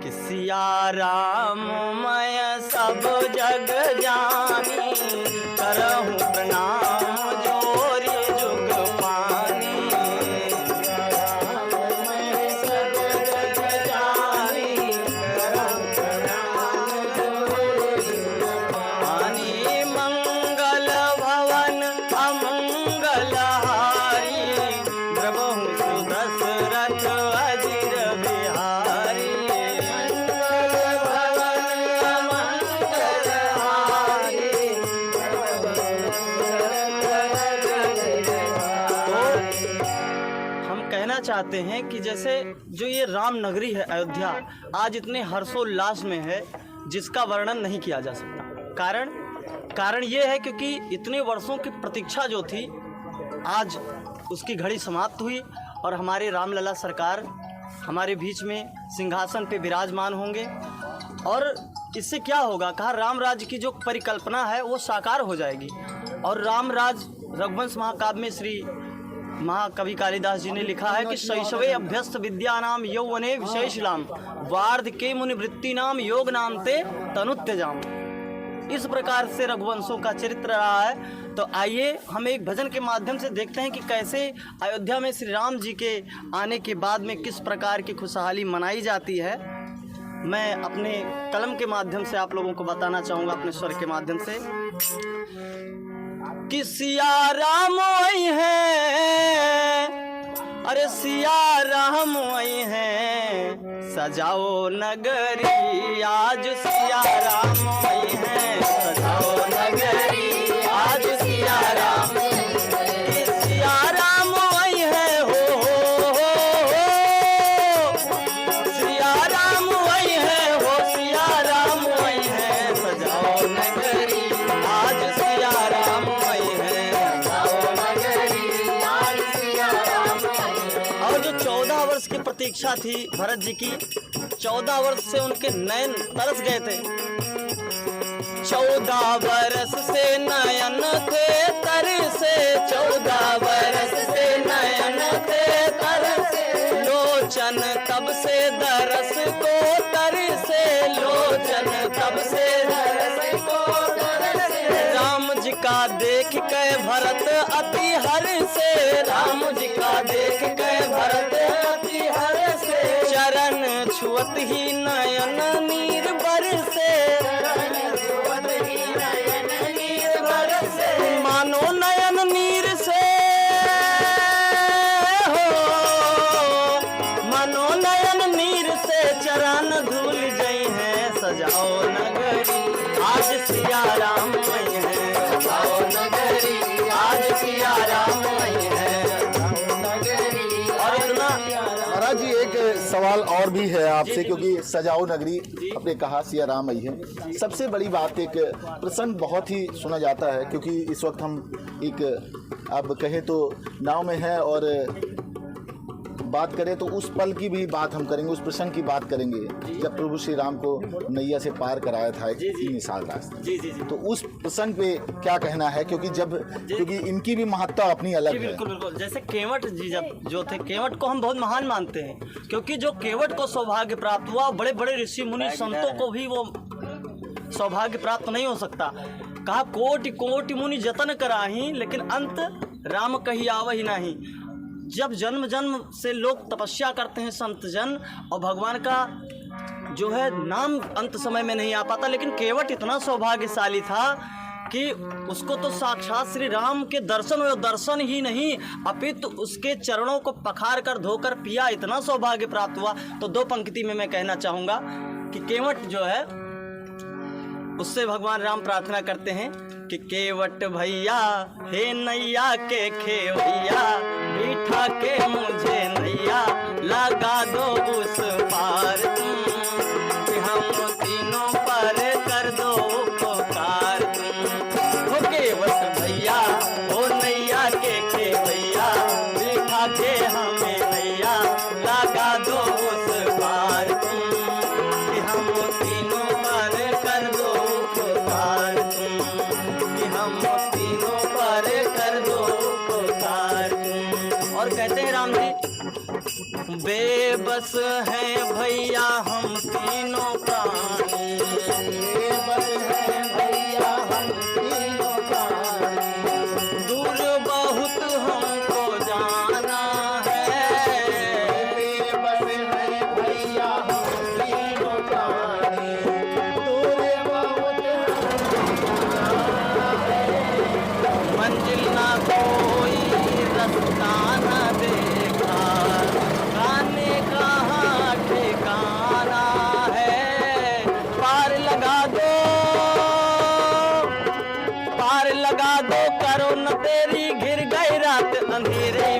कि सिया राम मैं सब जग जानी, करहूँ प्रणाम जोरी जुग पानी। मैं सब जग जानी, करहूँ प्रणाम जोरी जुग पानी। मंगल भवन अमंगल हारी, द्रवहु सुदशरथ अजिर बिहारी। चाहते हैं कि जैसे जो ये राम नगरी है अयोध्या, आज इतने हर्षोल्लास में है जिसका वर्णन नहीं किया जा सकता। कारण ये है क्योंकि इतने वर्षों की प्रतीक्षा जो थी आज उसकी घड़ी समाप्त हुई और हमारे रामलला सरकार हमारे बीच में सिंहासन पे विराजमान होंगे। और इससे क्या होगा, कहा राम राज्य की जो परिकल्पना है वो साकार हो जाएगी। और राम राज रघुवंश महाकाव्य में श्री महाकवि कालिदास जी ने लिखा है कि शैशवे अभ्यस्त विद्या नाम यौवने विशेषलाम, वार्धके मुनि वृत्ति नाम योग नाम ते तनुत्यजाम। इस प्रकार से रघुवंशों का चरित्र रहा है। तो आइए हम एक भजन के माध्यम से देखते हैं कि कैसे अयोध्या में श्री राम जी के आने के बाद में किस प्रकार की खुशहाली मनाई जाती है। मैं अपने कलम के माध्यम से आप लोगों को बताना चाहूँगा, अपने स्वर के माध्यम से कि सिया राम आई है, अरे सिया राम आई है, सजाओ नगरी आज सिया राम आई है, सजाओ नगरी आज सिया राम आई है। सिया राम आई है हो, सिया राम आई है हो, सिया राम आई है, सजाओ नगरी आज सिया राम आई है, सजाओ नगरी आज सिया राम आई है। और जो 14 वर्ष की प्रतीक्षा थी भरत जी की, 14 वर्ष से उनके नयन तरस गए थे। 14 वर्ष से नयन थे तरसे, 14 वर्ष से नयन थे तरसे, लोचन तब से दरस को तरसे, लोचन तब से दरस को तरसे। राम जी का देख के भरत अति हर्षे, राम जी का देख के भरत अति हर्षे, चरण छुअत ही नयन नीर बरसे, मानो नयन नीर से हो, मानो नयन नीर से चरण धूल जई है, सजाओ नगरी आज सिया राम आई है, सजाओ नगरी आज सिया राम आई है, सजाओ नगरी। और इतना महाराज जी एक सवाल और भी है आपसे, क्योंकि सजाओ नगरी आपने कहा सिया राम आई है, सबसे बड़ी बात एक प्रसंग बहुत ही सुना जाता है, क्योंकि इस वक्त हम एक अब कहें तो नाव में है और बात करें तो उस पल की भी बात हम करेंगे, उस प्रसंग की बात करेंगे जब प्रभु श्री राम को नैया से पार कराया था 3 साल रास्ता। तो उस प्रसंग पे क्या कहना है, क्योंकि इनकी भी महत्ता अपनी अलग है। बिल्कुल। जैसे केवट जी जब जो थे, केवट को हम बहुत महान मानते हैं, क्योंकि जो केवट को सौभाग्य प्राप्त हुआ, बड़े बड़े ऋषि मुनि संतों को भी वो सौभाग्य प्राप्त नहीं हो सकता। कहा कोटि कोटि मुनि जतन कराही, लेकिन अंत राम कही आवही नहीं। जब जन्म जन्म से लोग तपस्या करते हैं संत जन, और भगवान का जो है नाम अंत समय में नहीं आ पाता, लेकिन केवट इतना सौभाग्यशाली था कि उसको तो साक्षात श्री राम के दर्शन हुए, दर्शन ही नहीं अपितु उसके चरणों को पखार कर धोकर पिया, इतना सौभाग्य प्राप्त हुआ। तो 2 पंक्ति में मैं कहना चाहूँगा कि केवट जो है उससे भगवान राम प्रार्थना करते हैं कि केवट भैया हे नैया के खेवैया, बिठा के मुझे नैया लगा दो उस पार, कि हम तीनों पर कर दो उपकार तुम। हो केवट भैया हो नैया के खेवैया, बिठा के हमें नैया लगा दो उस पार तुम, कि हम तीनों पर कर दो उपकार तुम, कि हम तीनों पर कर दो उपकार तुम। और कहते हैं राम जी, बेबस हैं भैया हम अंधेरे